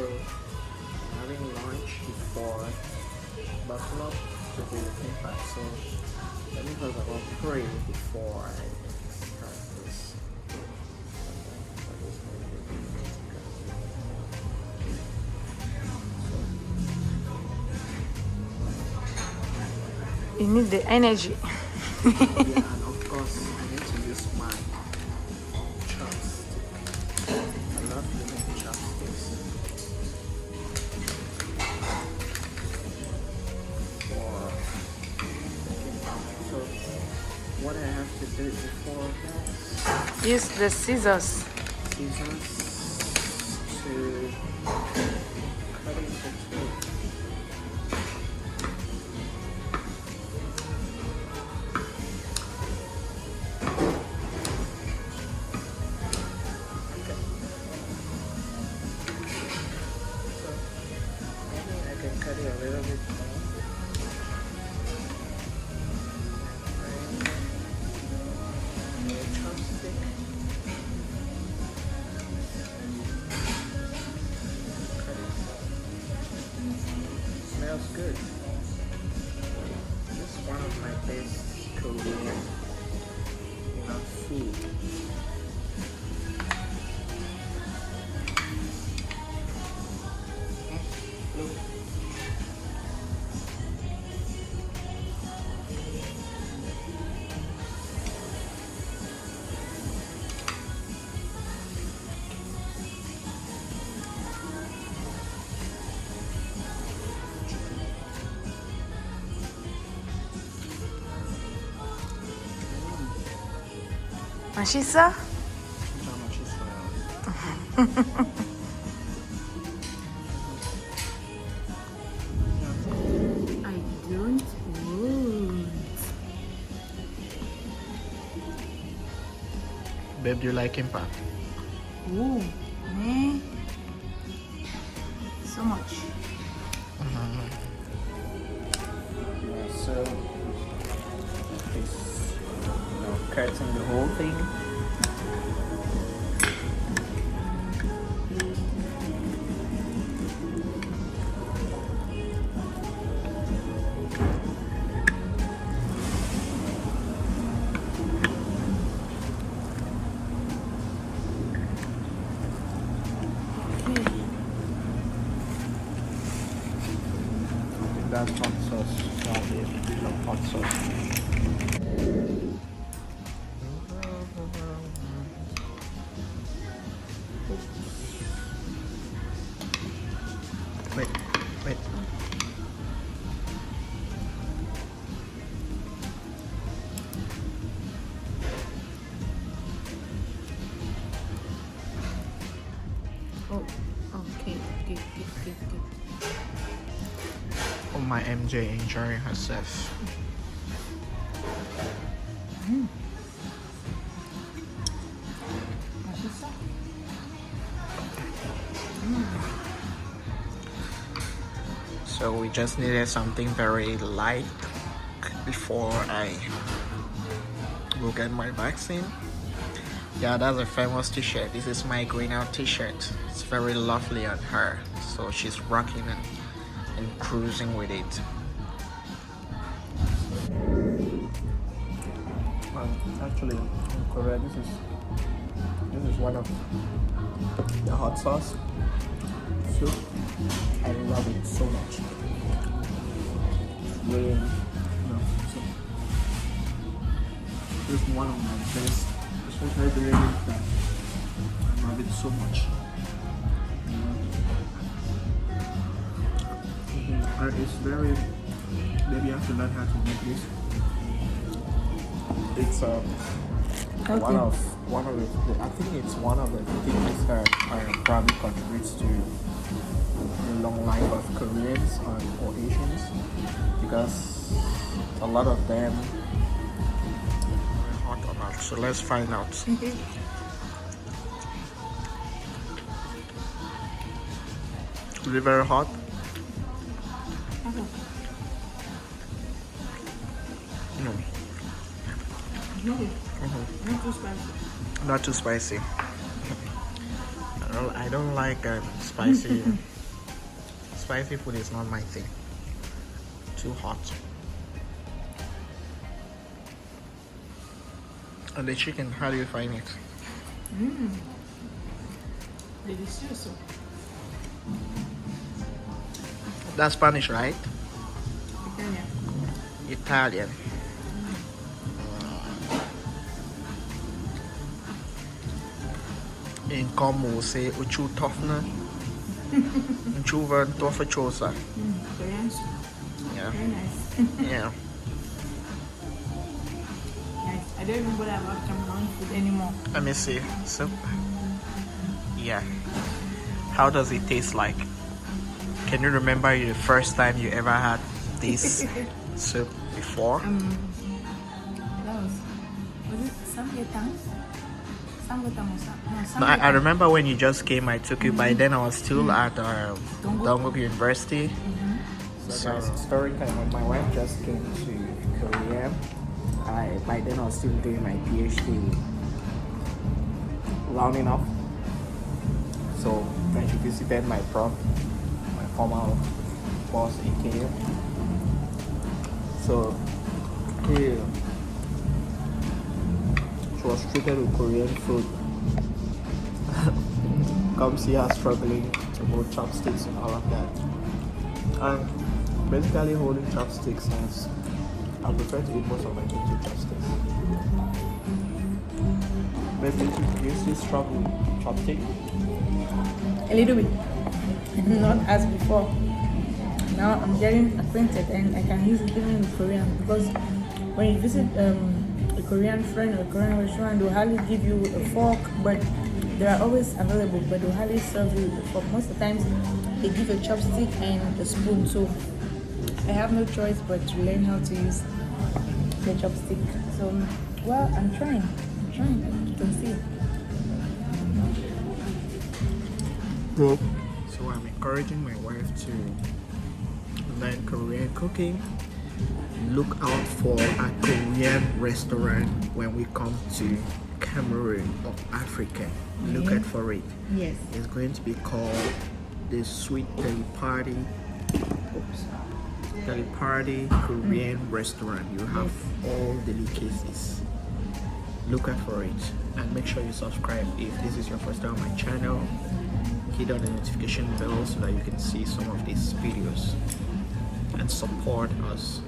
So having lunch before buckle up to do the kimbap. So let me first of all pray before I start this. You need the energy. Yeah, and of course I need to use my chopstick. I love using chopsticks for kimbap. So what I have to do before that, Use the scissors. scissors to cut into two. Cut it a little bit more. And a chopstick. Cut it. Smells good. This is one of my best Korean, food. Look. Mashisa? I don't want. Babe, do you like kimbap? Oh, man. So much. Yeah, so it's cutting the whole thing. That's hot sauce. Hot sauce. Wait. Oh, okay. Good. Oh, my MJ enjoying herself. Mashisa? So we just needed something very light before I go get my vaccine. Yeah, that's a famous t-shirt. This is my green out t-shirt. It's very lovely on her. So she's rocking and cruising with it. Actually, in Korea, this is one of the hot sauce soup. I love it so much. Really, so this is one of my best, especially during winter. I love it so much. It's very, maybe you have to learn how to make this. It's one of the I think it's one of the things that probably contributes to the long life of Koreans or Asians, because a lot of them are hot or not. So let's find out. Is it very hot? No. Not too spicy. Not too spicy. I don't like spicy. Spicy food is not my thing. Too hot. And the chicken, how do you find it? Delicioso. That's Spanish, right? Italian. Italian. In Como say uchu tofna. Uchu van tofa chosa. Korean. Yeah. Very nice. Yeah. Nice. I don't even bother about Cameroon food anymore. Let me see. So yeah. How does it taste like? Can you remember the first time you ever had this soup before? That was it samgyetang? Samgyetang or something? No, I remember when you just came, I took you. By then I was still at Dongguk University. So story time when my wife just came to Korea. By then I was still doing my PhD, rounding up. So when she visited my prof, my former boss, AKA. So she was treated with Korean food. Come see her struggling to hold chopsticks and all of that. And basically holding chopsticks since I prefer to eat most of my things with chopsticks. Maybe you still struggle with chopstick? A little bit. Not as before. Now I'm getting acquainted and I can use it even in Korean because when you visit a Korean friend or a Korean restaurant, they'll hardly give you a fork, but they are always available, but they'll hardly serve you a fork. Most of the times they give a chopstick and a spoon, so I have no choice but to learn how to use the chopstick. So, well, I'm trying, you can see. So I'm encouraging my wife to learn Korean cooking. Look out for a Korean restaurant when we come to Cameroon or Africa. Look out for it. Yes. It's going to be called the Sweet Deli Party. Deli Party Korean restaurant. You have all delicacies. Look out for it and make sure you subscribe if this is your first time on my channel. Hit on the notification bell so that you can see some of these videos and support us.